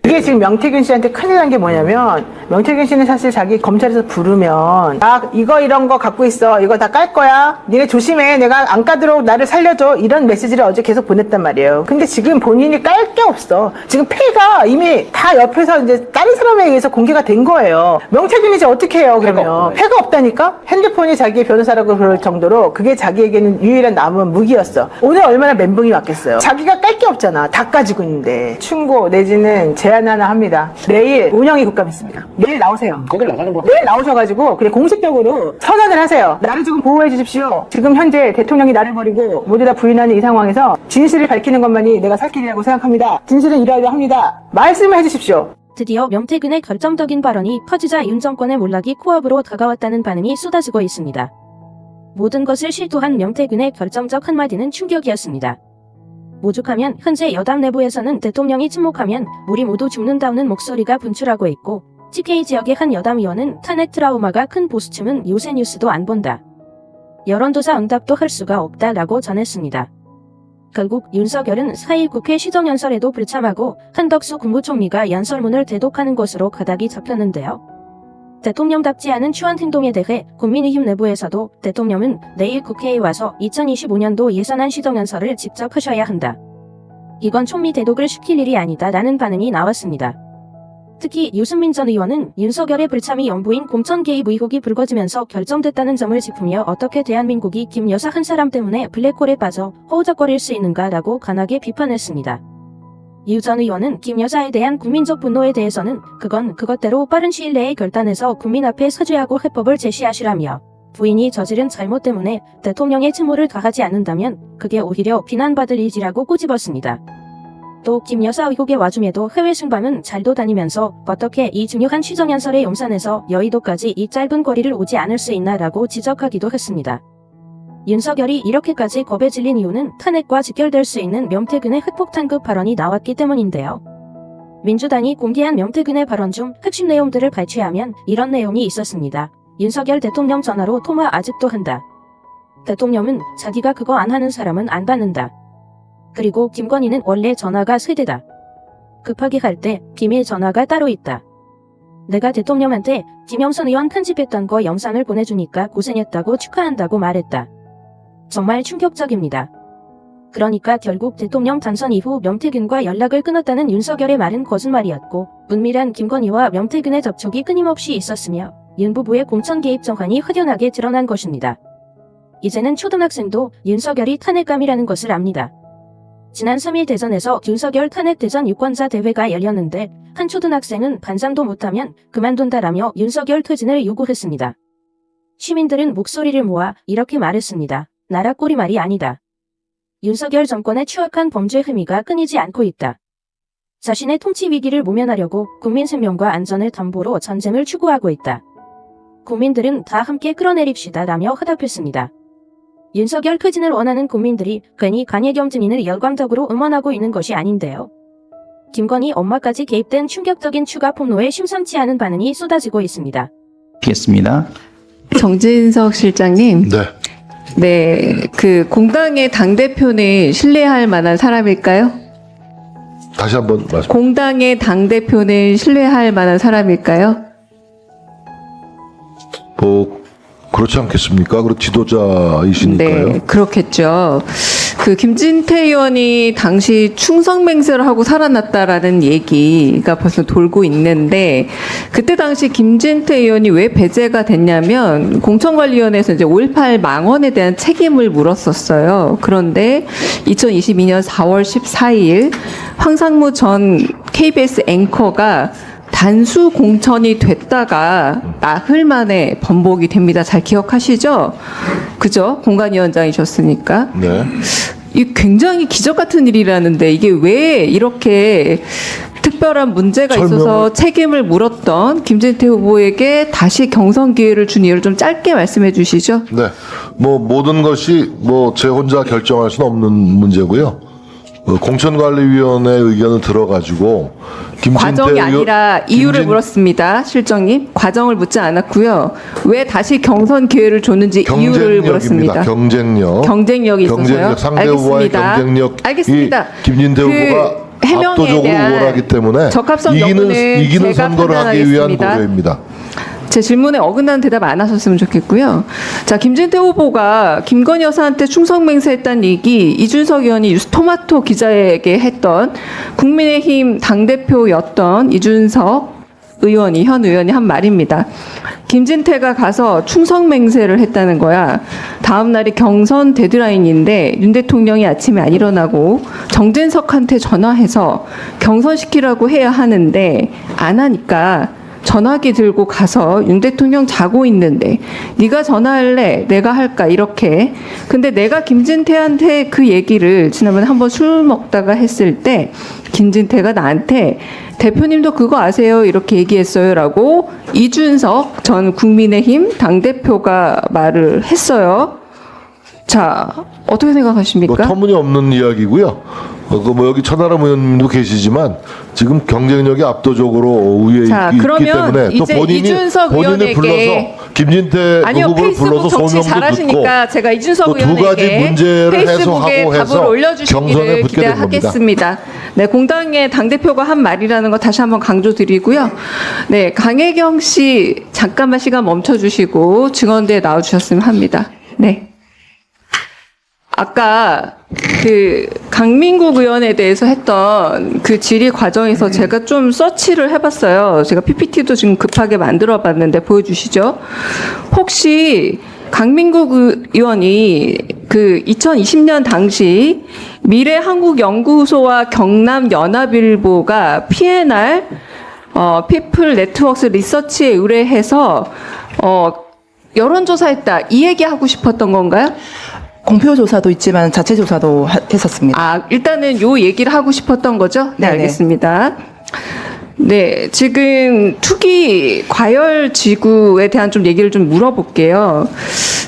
이게 지금 명태균 씨한테 큰일 난 게 뭐냐면, 명태균 씨는 사실 자기 검찰에서 부르면 이거 이런 거 갖고 있어, 이거 다 깔 거야, 니네 조심해, 내가 안 까도록 나를 살려줘, 이런 메시지를 어제 계속 보냈단 말이에요. 근데 지금 본인이 깔 게 없어. 지금 패가 이미 다 옆에서 이제 다른 사람에 의해서 공개가 된 거예요. 명태균이 이제 어떻게 해요? 그러면 패가 없다니까. 핸드폰이 자기의 변호사라고 그럴 정도로 그게 자기에게는 유일한 남은 무기였어. 오늘 얼마나 멘붕이 왔겠어요. 자기가 깔 게 없잖아. 다 가지고 있는데. 충고 내지는 제안 하나 합니다. 내일 운영이 국감있습니다. 내일 나오세요. 거길 나가는 거. 내일 나오셔가지고 그냥 공식적으로 선언을 하세요. 나를 조금 보호해 주십시오. 지금 현재 대통령이 나를 버리고 모두 다 부인하는 이 상황에서 진실을 밝히는 것만이 내가 살 길이라고 생각합니다. 진실은 이러이러 합니다. 말씀을 해주십시오. 드디어 명태균의 결정적인 발언이 퍼지자 윤 정권의 몰락이 코앞으로 다가왔다는 반응이 쏟아지고 있습니다. 모든 것을 실토한 명태균의 결정적 한마디는 충격이었습니다. 오죽하면 현재 여당 내부에서는 대통령이 침묵하면 우리 모두 죽는다는 목소리가 분출하고 있고, TK 지역의 한 여당 의원은 탄핵 트라우마가 큰 보수층은 요새 뉴스도 안 본다, 여론조사 응답도 할 수가 없다라고 전했습니다. 결국 윤석열은 4일 국회 시정연설에도 불참하고 한덕수 국무총리가 연설문을 대독하는 것으로 가닥이 잡혔는데요. 대통령답지 않은 추한 행동에 대해 국민의힘 내부에서도 대통령은 내일 국회에 와서 2025년도 예산안 시정연설을 직접 하셔야 한다, 이건 총리 대독을 시킬 일이 아니다 라는 반응이 나왔습니다. 특히 유승민 전 의원은 윤석열의 불참이 연부인 공천 개입 의혹이 불거지면서 결정됐다는 점을 짚으며 어떻게 대한민국이 김 여사 한 사람 때문에 블랙홀에 빠져 허우적거릴 수 있는가라고 강하게 비판했습니다. 유 전 의원은 김 여사에 대한 국민적 분노에 대해서는 그건 그것대로 빠른 시일 내에 결단해서 국민 앞에 사죄하고 해법을 제시하시라며, 부인이 저지른 잘못 때문에 대통령의 채무를 다하지 않는다면 그게 오히려 비난받을 일이라고 꼬집었습니다. 또 김 여사 의혹의 와중에도 해외 순방은 잘도 다니면서 어떻게 이 중요한 시정연설의 용산에서 여의도까지 이 짧은 거리를 오지 않을 수 있나라고 지적하기도 했습니다. 윤석열이 이렇게까지 겁에 질린 이유는 탄핵과 직결될 수 있는 명태균의 핵폭탄급 발언이 나왔기 때문인데요. 민주당이 공개한 명태균의 발언 중 핵심 내용들을 발췌하면 이런 내용이 있었습니다. 윤석열 대통령 전화로 통화 아직도 한다. 대통령은 자기가 그거 안 하는 사람은 안 받는다. 그리고 김건희는 원래 전화가 세대다. 급하게 할 때 비밀 전화가 따로 있다. 내가 대통령한테 김영선 의원 편집했던 거 영상을 보내주니까 고생했다고 축하한다고 말했다. 정말 충격적입니다. 그러니까 결국 대통령 당선 이후 명태균과 연락을 끊었다는 윤석열의 말은 거짓말이었고, 은밀한 김건희와 명태균의 접촉이 끊임없이 있었으며 윤 부부의 공천 개입 정황이 확연하게 드러난 것입니다. 이제는 초등학생도 윤석열이 탄핵감이라는 것을 압니다. 지난 3일 대전에서 윤석열 탄핵 대전 유권자 대회가 열렸는데 한 초등학생은 반장도 못하면 그만둔다라며 윤석열 퇴진을 요구했습니다. 시민들은 목소리를 모아 이렇게 말했습니다. 나라 꼴이 말이 아니다. 윤석열 정권의 추악한 범죄 혐의가 끊이지 않고 있다. 자신의 통치 위기를 모면하려고 국민 생명과 안전을 담보로 전쟁을 추구하고 있다. 국민들은 다 함께 끌어내립시다라며 화답했습니다. 윤석열 퇴진을 원하는 국민들이 괜히 간예경 증인을 열광적으로 응원하고 있는 것이 아닌데요. 김건희 엄마까지 개입된 충격적인 추가 폭로에 심상치 않은 반응이 쏟아지고 있습니다. 겠습니다. 정진석 실장님. 네. 네, 그 공당의 당대표는 신뢰할 만한 사람일까요? 다시 한번 말씀. 공당의 당대표는 신뢰할 만한 사람일까요? 뭐 그렇지 않겠습니까? 그리고 지도자이시니까요. 네, 그렇겠죠. 그 김진태 의원이 당시 충성맹세를 하고 살아났다라는 얘기가 벌써 돌고 있는데, 그때 당시 김진태 의원이 왜 배제가 됐냐면 공천관리위원회에서 이제 5.18 망언에 대한 책임을 물었었어요. 그런데 2022년 4월 14일 황상무 전 KBS 앵커가 단수 공천이 됐다가 나흘 만에 번복이 됩니다. 잘 기억하시죠? 그죠? 공관위원장이셨으니까. 네. 이 굉장히 기적 같은 일이라는데 이게 왜 이렇게 특별한 문제가 있어서 책임을 물었던 김진태 후보에게 다시 경선 기회를 준 이유를 좀 짧게 말씀해 주시죠. 네. 뭐 모든 것이 뭐 제 혼자 결정할 수는 없는 문제고요. 공천관리위원회 의견을 들어가지고 과정이 아니라 이유를 물었습니다. 실장님. 과정을 묻지 않았고요. 왜 다시 경선 기회를 줬는지 이유를 물었습니다. 경쟁력. 경쟁력이 있어서요. 경쟁력, 상대 후보와의 경쟁력. 알겠습니다. 김진태 후보가 해명에 압도적으로 대한 우월하기 때문에 적합성 여부는 이기는 제가 선거를 하기 위한 판단하겠습니다. 고려입니다. 제 질문에 어긋나는 대답 안 하셨으면 좋겠고요. 자, 김진태 후보가 김건희 여사한테 충성맹세했다는 얘기 이준석 의원이 뉴스토마토 기자에게 했던 국민의힘 당대표였던 이준석 의원이 현 의원이 한 말입니다. 김진태가 가서 충성맹세를 했다는 거야. 다음 날이 경선 데드라인인데 윤 대통령이 아침에 안 일어나고 정진석한테 전화해서 경선시키라고 해야 하는데 안 하니까 전화기 들고 가서 윤 대통령 자고 있는데 네가 전화할래? 내가 할까? 이렇게. 근데 내가 김진태한테 그 얘기를 지난번에 한번 술 먹다가 했을 때 김진태가 나한테 대표님도 그거 아세요? 이렇게 얘기했어요. 라고 이준석 전 국민의힘 당대표가 말을 했어요. 자, 어떻게 생각하십니까? 뭐 터무니없는 이야기고요. 뭐 여기 천하람 의원님도 계시지만 지금 경쟁력이 압도적으로 우위에 자, 있기 그러면 때문에 또 이제 본인이 이준석 의원에게 불러서 김진태 아니요, 후보를 페이스북 불러서 정치 소명도 잘하시니까 듣고 제가 이준석 또 두 가지 의원에게 문제를 페이스북에 해소하고 답을 해서 경선에 올려주시기를 붙게 된 겁니다. 기대하겠습니다. 네, 공당의 당대표가 한 말이라는 거 다시 한번 강조드리고요. 네, 강혜경 씨 잠깐만 시간 멈춰주시고 증언대에 나와주셨으면 합니다. 네. 아까 그 강민국 의원에 대해서 했던 그 질의 과정에서 제가 좀 서치를 해봤어요. 제가 PPT도 지금 급하게 만들어봤는데 보여주시죠. 혹시 강민국 의원이 그 2020년 당시 미래한국연구소와 경남연합일보가 PNR 피플 네트워크스 리서치에 의뢰해서 여론조사했다 이 얘기하고 싶었던 건가요? 공표 조사도 있지만 자체 조사도 했었습니다. 아, 일단은 요 얘기를 하고 싶었던 거죠? 네, 네네. 알겠습니다. 네, 지금 투기 과열 지구에 대한 좀 얘기를 좀 물어볼게요.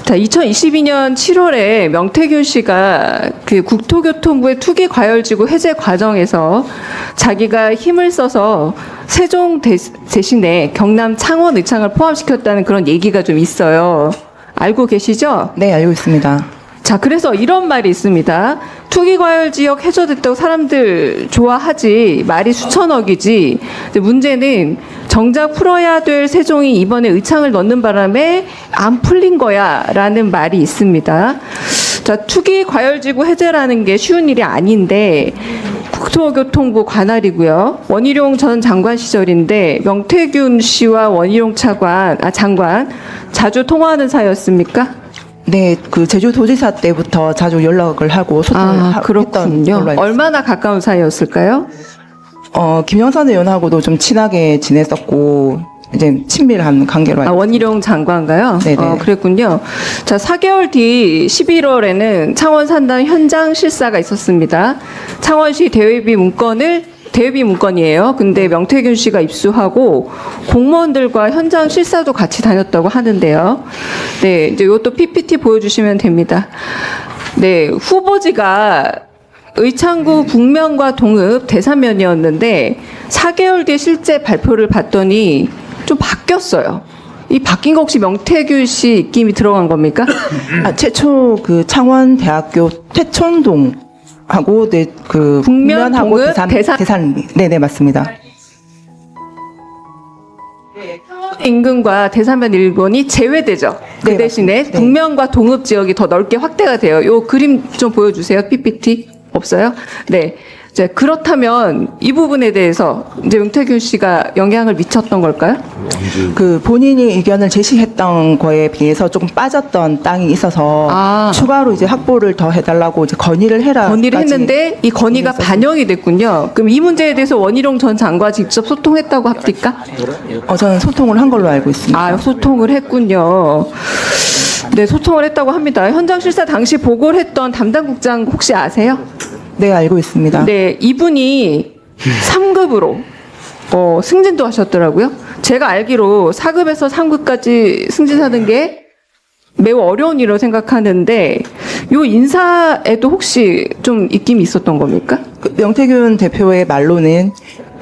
자, 2022년 7월에 명태균 씨가 그 국토교통부의 투기 과열 지구 해제 과정에서 자기가 힘을 써서 세종 대신에 경남 창원 의창을 포함시켰다는 그런 얘기가 좀 있어요. 알고 계시죠? 네, 알고 있습니다. 자, 그래서 이런 말이 있습니다. 투기과열 지역 해저됐다고 사람들 좋아하지, 말이 수천억이지. 근데 문제는 정작 풀어야 될 세종이 이번에 의창을 넣는 바람에 안 풀린 거야 라는 말이 있습니다. 자, 투기과열지구 해제라는 게 쉬운 일이 아닌데 국토교통부 관할이고요. 원희룡 전 장관 시절인데 명태균 씨와 원희룡 장관 자주 통화하는 사이였습니까? 네, 그 제주도지사 때부터 자주 연락을 하고 소통을 했던 그렇군요. 걸로 알고 있습니다. 얼마나 가까운 사이였을까요? 김영선 의원하고도 좀 친하게 지냈었고 이제 친밀한 관계로 알고 원희룡 장관가요? 네네. 그랬군요. 자, 4개월 뒤 11월에는 창원 산단 현장 실사가 있었습니다. 창원시 대외비 문건이에요. 근데 명태균 씨가 입수하고 공무원들과 현장 실사도 같이 다녔다고 하는데요. 네, 이제 이것도 PPT 보여주시면 됩니다. 네, 후보지가 의창구 북면과 동읍 대산면이었는데 4개월 뒤에 실제 발표를 봤더니 좀 바뀌었어요. 이 바뀐 거 혹시 명태균 씨 입김이 들어간 겁니까? 최초 그 창원대학교 태촌동 하고 네, 그 북면, 북면하고 동읍, 대산 네네 맞습니다. 인근과 대산면 일본이 제외되죠. 그 네, 대신에 맞습니다. 네. 북면과 동읍 지역이 더 넓게 확대가 돼요. 요 그림 좀 보여주세요. PPT 없어요? 네. 이제 그렇다면 이 부분에 대해서 이제 명태균 씨가 영향을 미쳤던 걸까요? 그 본인이 의견을 제시했던 거에 비해서 조금 빠졌던 땅이 있어서 추가로 이제 확보를 더 해달라고 이제 건의를 해라. 건의를 했는데 이 건의가 반영이 됐군요. 그럼 이 문제에 대해서 원희룡 전 장관 직접 소통했다고 합니까? 저는 소통을 한 걸로 알고 있습니다. 아, 소통을 했군요. 네, 소통을 했다고 합니다. 현장 실사 당시 보고를 했던 담당국장 혹시 아세요? 네, 알고 있습니다. 네, 이분이 3급으로 승진도 하셨더라고요. 제가 알기로 4급에서 3급까지 승진하는 게 매우 어려운 일로 생각하는데 요 인사에도 혹시 좀 입김이 있었던 겁니까? 그 명태균 대표의 말로는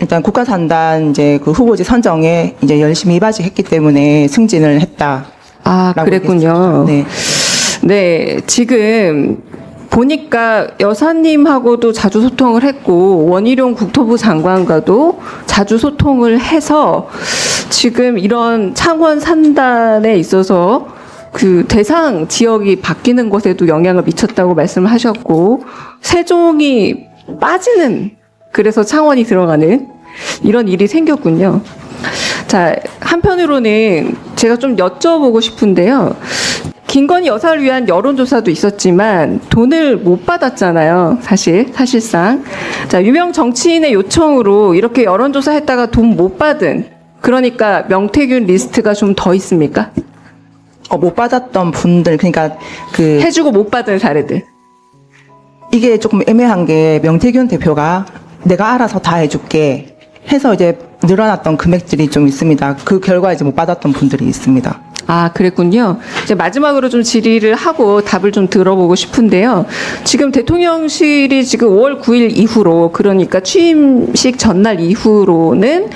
일단 국가산단 이제 그 후보지 선정에 이제 열심히 이바지했기 때문에 승진을 했다. 아, 그랬군요. 네. 네, 지금 보니까 여사님하고도 자주 소통을 했고 원희룡 국토부 장관과도 자주 소통을 해서 지금 이런 창원 산단에 있어서 그 대상 지역이 바뀌는 것에도 영향을 미쳤다고 말씀을 하셨고 세종이 빠지는 그래서 창원이 들어가는 이런 일이 생겼군요. 자, 한편으로는 제가 좀 여쭤보고 싶은데요. 김건희 여사를 위한 여론조사도 있었지만 돈을 못 받았잖아요. 사실상. 자, 유명 정치인의 요청으로 이렇게 여론조사 했다가 돈 못 받은, 그러니까 명태균 리스트가 좀 더 있습니까? 못 받았던 분들, 그러니까 그 해주고 못 받은 사례들. 이게 조금 애매한 게 명태균 대표가 내가 알아서 다 해줄게 해서 이제 늘어났던 금액들이 좀 있습니다. 그 결과 이제 못 받았던 분들이 있습니다. 아, 그랬군요. 이제 마지막으로 좀 질의를 하고 답을 좀 들어보고 싶은데요. 지금 대통령실이 지금 5월 9일 이후로, 그러니까 취임식 전날 이후로는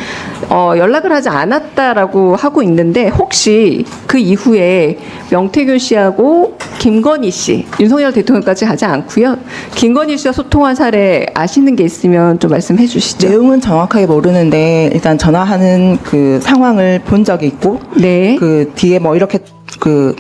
연락을 하지 않았다라고 하고 있는데, 혹시 그 이후에 명태균 씨하고 김건희 씨, 윤석열 대통령까지 가지 않고요. 김건희 씨와 소통한 사례 아시는 게 있으면 좀 말씀해 주시죠. 내용은 정확하게 모르는데 일단 전화하는 그 상황을 본 적이 있고, 네. 그 뒤에 뭐 이렇게 그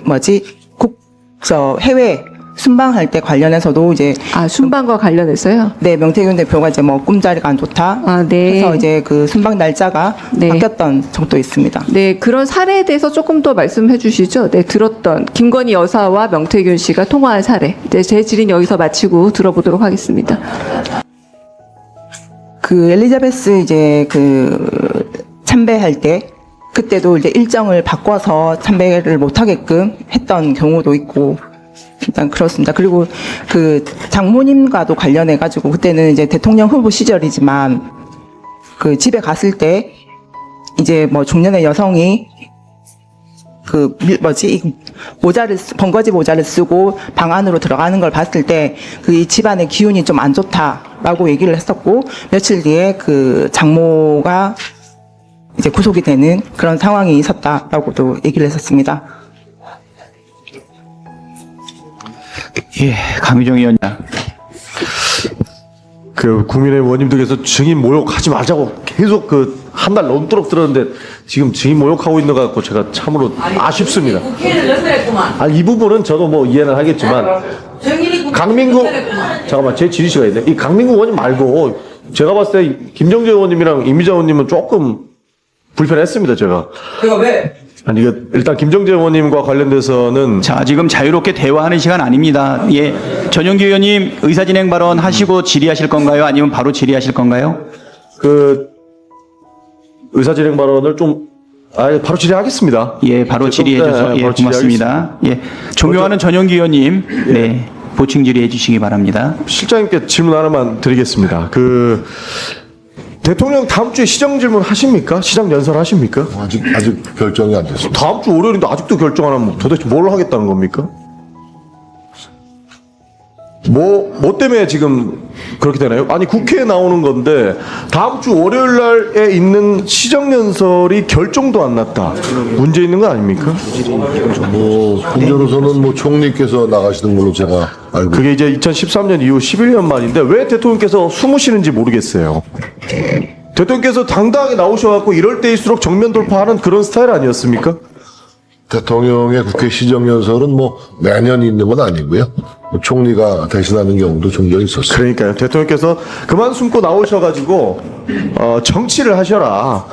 해외 순방할 때 관련해서도 이제 아, 순방과 관련해서요? 네, 명태균 대표가 이제 뭐 꿈자리가 안 좋다. 아, 네. 그래서 이제 그 순방 날짜가 네. 바뀌었던 적도 있습니다. 네, 그런 사례에 대해서 조금 더 말씀해 주시죠. 네, 들었던 김건희 여사와 명태균 씨가 통화한 사례. 네, 제 질의는 여기서 마치고 들어보도록 하겠습니다. 그 엘리자베스 이제 그 참배할 때 그때도 이제 일정을 바꿔서 참배를 못 하게끔 했던 경우도 있고 일단 그렇습니다. 그리고 그 장모님과도 관련해 가지고 그때는 이제 대통령 후보 시절이지만 그 집에 갔을 때 이제 뭐 중년의 여성이 그 이 모자를 번거지 모자를 쓰고 방 안으로 들어가는 걸 봤을 때 그 이 집안의 기운이 좀 안 좋다라고 얘기를 했었고 며칠 뒤에 그 장모가 이제 구속이 되는 그런 상황이 있었다라고도 얘기를 했었습니다. 예, 강유정 의원님. 그 국민의힘 의원님들께서 증인 모욕하지 말자고 계속 그 한 달 넘도록 들었는데 지금 증인 모욕하고 있는 것 같고 제가 참으로 아쉽습니다. 아니, 이 부분은 저도 뭐 이해는 하겠지만 강민구 잠깐만 제 지리 씨가 있네. 이 강민구 의원님 말고 제가 봤을 때 김정재 의원님이랑 이미자 의원님은 조금 불편했습니다. 제가 왜? 아니 이거 일단 김정재 의원님과 관련돼서는 자, 지금 자유롭게 대화하는 시간 아닙니다. 예, 전용기 의원님 의사진행 발언 하시고 질의하실 건가요? 아니면 바로 질의하실 건가요? 그 의사진행 발언을 좀 바로 질의하겠습니다. 예, 바로 질의해 주셔서 예, 바로 고맙습니다. 예, 존경하는 전용기 의원님, 네, 보충 질의해 주시기 바랍니다. 실장님께 질문 하나만 드리겠습니다. 그 대통령 다음 주에 시정 질문 하십니까? 시정 연설 하십니까? 아직 결정이 안 됐습니다. 다음 주 월요일인데 아직도 결정 안 하면 도대체 뭘 하겠다는 겁니까? 뭐 때문에 지금 그렇게 되나요? 아니, 국회에 나오는 건데 다음 주 월요일 날에 있는 시정연설이 결정도 안 났다. 문제 있는 거 아닙니까? 뭐 국내로서는 뭐 총리께서 나가시는 걸로 제가 알고 그게 이제 2013년 이후 11년 만인데 왜 대통령께서 숨으시는지 모르겠어요. 대통령께서 당당하게 나오셔갖고 이럴 때일수록 정면 돌파하는 그런 스타일 아니었습니까? 대통령의 국회 시정연설은 뭐 매년 있는 건 아니고요. 뭐 총리가 대신하는 경우도 종종 있었어요. 그러니까요. 대통령께서 그만 숨고 나오셔가지고 정치를 하셔라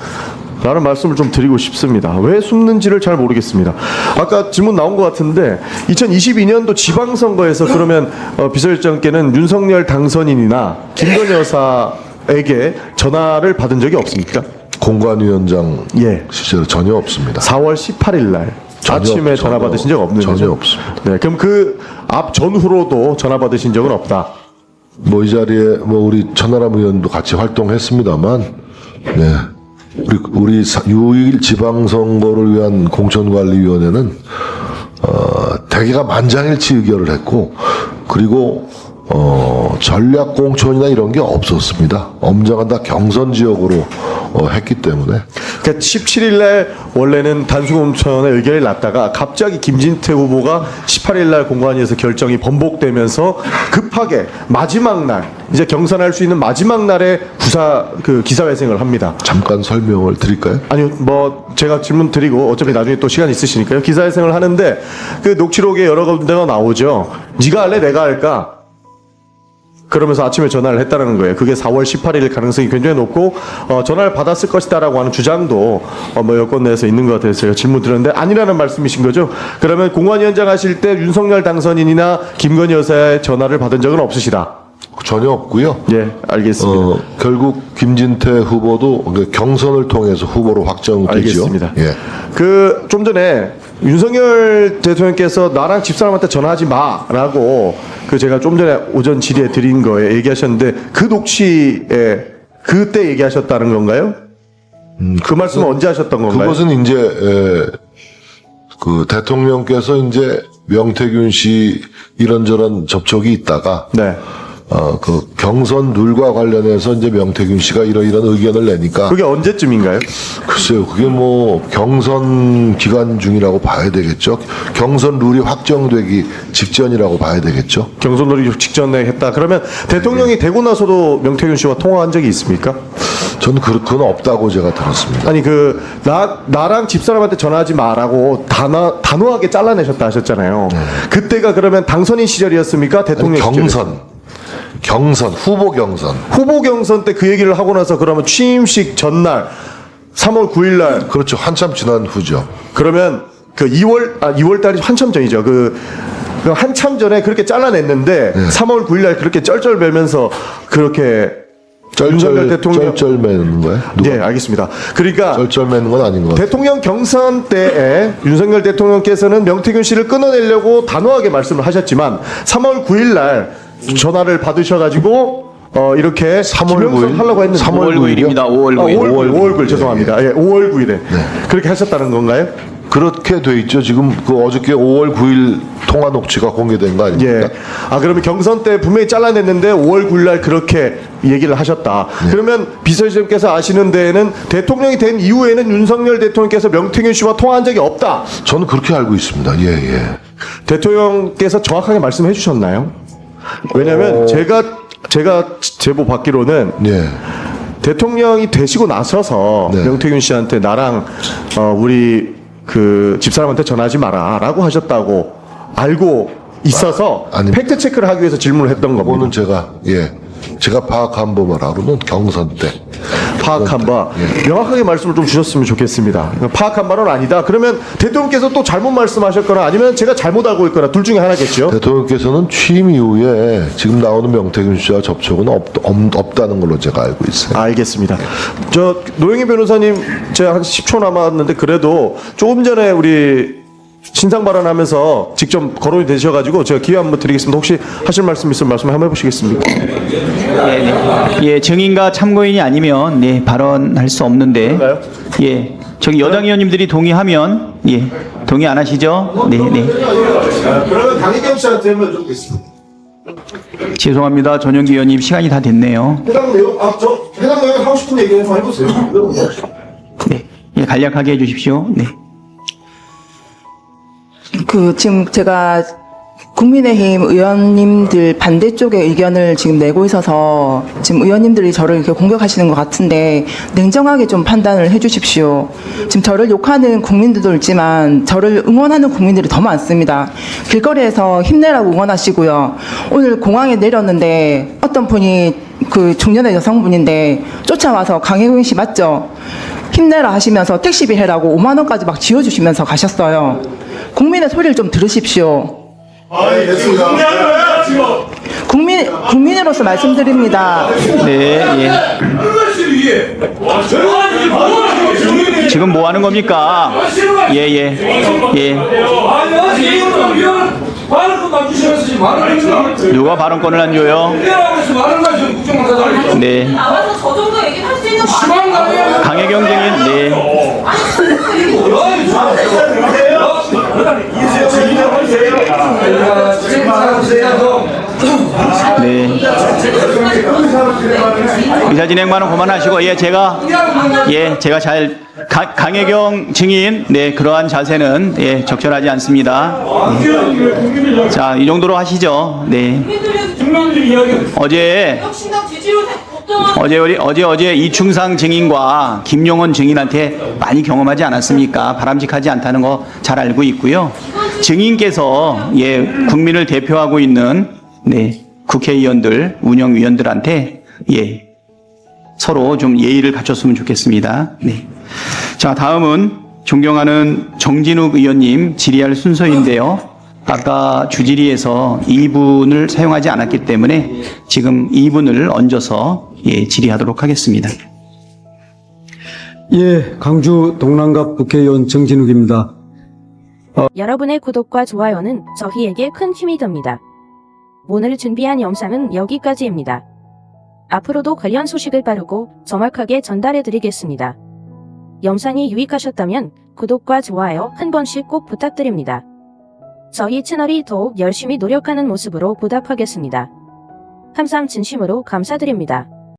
라는 말씀을 좀 드리고 싶습니다. 왜 숨는지를 잘 모르겠습니다. 아까 질문 나온 것 같은데 2022년도 지방선거에서 그러면 비서실장께는 윤석열 당선인이나 김건희 여사에게 전화를 받은 적이 없습니까? 공관위원장 예. 시절에 전혀 없습니다. 4월 18일 날 아침에 전화 받으신 적 없는 거죠? 전혀 없습니다. 네, 그럼 그 앞 전후로도 전화 받으신 적은 없다. 뭐 이 자리에 뭐 우리 천하람 의원도 같이 활동했습니다만, 네, 우리 6.1 지방선거를 위한 공천관리위원회는 대개가 만장일치 의결을 했고, 그리고 전략 공천이나 이런 게 없었습니다. 엄정한 다 경선 지역으로 했기 때문에. 그러니까 17일 날 원래는 단수공천의 의결이 났다가 갑자기 김진태 후보가 18일 날 공관위에서 결정이 번복되면서 급하게 마지막 날 이제 경선할 수 있는 마지막 날에 기사회생을 합니다. 잠깐 설명을 드릴까요? 아니요, 뭐 제가 질문 드리고 어차피 나중에 또 시간 있으시니까요. 기사회생을 하는데 그 녹취록에 여러 군데가 나오죠. 네가 할래, 내가 할까? 그러면서 아침에 전화를 했다는 거예요. 그게 4월 18일 가능성이 굉장히 높고 전화를 받았을 것이다라고 하는 주장도 뭐 여권 내에서 있는 것 같아서 제가 질문 드렸는데 아니라는 말씀이신 거죠? 그러면 공관위원장 하실 때 윤석열 당선인이나 김건희 여사의 전화를 받은 적은 없으시다? 전혀 없고요. 예, 알겠습니다. 결국 김진태 후보도 경선을 통해서 후보로 확정되죠. 알겠습니다. 예. 그 좀 전에 윤석열 대통령께서 나랑 집사람한테 전화하지 마라고 그 제가 좀 전에 오전 질의에 드린 거에 얘기하셨는데 그 녹취에 그때 얘기하셨다는 건가요? 그 말씀은 언제 하셨던 건가요? 그것은 이제 그 대통령께서 이제 명태균 씨 이런저런 접촉이 있다가 네. 그 경선 룰과 관련해서 이제 명태균 씨가 이런 의견을 내니까 그게 언제쯤인가요? 글쎄요, 그게 뭐 경선 기간 중이라고 봐야 되겠죠. 경선 룰이 확정되기 직전이라고 봐야 되겠죠. 경선 놀이 직전에 했다. 그러면 대통령이 되고 나서도 명태균 씨와 통화한 적이 있습니까? 저는 그건 없다고 제가 들었습니다. 아니 나랑 집사람한테 전화하지 마라고 단호하게 잘라내셨다 하셨잖아요. 그때가 그러면 당선인 시절이었습니까? 대통령 시절이었습니까? 경선, 후보 경선. 후보 경선 때 그 얘기를 하고 나서 그러면 취임식 전날 3월 9일 날 그렇죠. 한참 지난 후죠. 그러면 그 2월 달이 한참 전이죠. 그 한참 전에 그렇게 잘라냈는데 3월 9일 날 그렇게 쩔쩔매면서 그렇게 윤석열 대통령 쩔쩔매는 거예요? 누가? 네, 알겠습니다. 그러니까 쩔쩔매는 건 아닌 것 같아요. 대통령 경선 때에 윤석열 대통령께서는 명태균 씨를 끊어내려고 단호하게 말씀을 하셨지만 3월 9일 날 전화를 받으셔가지고 이렇게 3월 김영선 9일? 하려고 했는데 3월 9일입니다. 5월 9일. 5월 9일 죄송합니다. 예, 5월 9일에 그렇게 하셨다는 건가요? 그렇게 돼 있죠. 지금 그 어저께 5월 9일 통화 녹취가 공개된 거 아닙니까? 예. 그러면 경선 때 분명히 잘라냈는데 5월 9일 날 그렇게 얘기를 하셨다. 그러면 비서실장께서 아시는 데에는 대통령이 된 이후에는 윤석열 대통령께서 명태균 씨와 통화한 적이 없다. 저는 그렇게 알고 있습니다. 예, 예. 대통령께서 정확하게 말씀해 주셨나요? 왜냐하면 제가 제보 받기로는 예. 대통령이 되시고 나서서 네. 명태균 씨한테 나랑 우리 그 집사람한테 전화하지 마라라고 하셨다고 알고 있어서 아닙니다. 팩트 체크를 하기 위해서 질문을 했던 그거는 겁니다. 제가 파악한 바로는 경선 때. 파악한 바 명확하게 말씀을 좀 주셨으면 좋겠습니다. 파악한 바는 아니다. 그러면 대통령께서 또 잘못 말씀하셨거나 아니면 제가 잘못 알고 있거나 둘 중에 하나겠죠. 대통령께서는 취임 이후에 지금 나오는 명태균 씨와 접촉은 없다는 걸로 제가 알고 있어요. 알겠습니다. 저 노영희 변호사님 제가 한 10초 남았는데 그래도 조금 전에 우리 신상 발언하면서 직접 거론이 되셔가지고 제가 기회 한번 드리겠습니다. 혹시 하실 말씀 있으면 말씀 한번 해보시겠습니까? 예, 증인과 참고인이 아니면 발언할 수 없는데. 그런가요? 예, 저기 여당 의원님들이 동의하면 동의 안 하시죠? 네. 그러면 강희경 씨한테 한번 여쭤보겠습니다. 죄송합니다. 전용기 의원님 시간이 다 됐네요. 해당 내용, 해당 내용 하고 싶은 얘기 한번 해보세요. 네, 간략하게 해주십시오. 네. 지금 제가 국민의힘 의원님들 반대쪽의 의견을 지금 내고 있어서 지금 의원님들이 저를 이렇게 공격하시는 것 같은데 냉정하게 좀 판단을 해 주십시오. 지금 저를 욕하는 국민들도 있지만 저를 응원하는 국민들이 더 많습니다. 길거리에서 힘내라고 응원하시고요. 오늘 공항에 내렸는데 어떤 분이 그 중년의 여성분인데 쫓아와서 강혜경 씨 맞죠? 힘내라 하시면서 택시비 해라고 5만 원까지 막 지어주시면서 가셨어요. 국민의 소리를 좀 들으십시오. 국민으로서 말씀드립니다. 네, 지금 뭐 하는 겁니까? 누가 발언권을 안 줘요? 네. 나와서 저 정도 얘기를 할 수 있는 거 아니에요? 강혜경 증인, 네. 네. 의사 진행 발언 그만하시고, 제가 잘, 강혜경 증인, 네, 그러한 자세는, 적절하지 않습니다. 자, 이 정도로 하시죠. 네. 어제 이충상 증인과 김용원 증인한테 많이 경험하지 않았습니까? 바람직하지 않다는 거 잘 알고 있고요. 증인께서 국민을 대표하고 있는 국회의원들, 운영위원들한테 서로 좀 예의를 갖췄으면 좋겠습니다. 네. 자, 다음은 존경하는 정진욱 의원님 질의할 순서인데요. 아까 주질의에서 2분을 사용하지 않았기 때문에 지금 2분을 얹어서 질의하도록 하겠습니다. 광주 동남갑 국회의원 정진욱입니다. 여러분의 구독과 좋아요는 저희에게 큰 힘이 됩니다. 오늘 준비한 영상은 여기까지입니다. 앞으로도 관련 소식을 빠르고 정확하게 전달해 드리겠습니다. 영상이 유익하셨다면 구독과 좋아요 한 번씩 꼭 부탁드립니다. 저희 채널이 더욱 열심히 노력하는 모습으로 보답하겠습니다. 항상 진심으로 감사드립니다.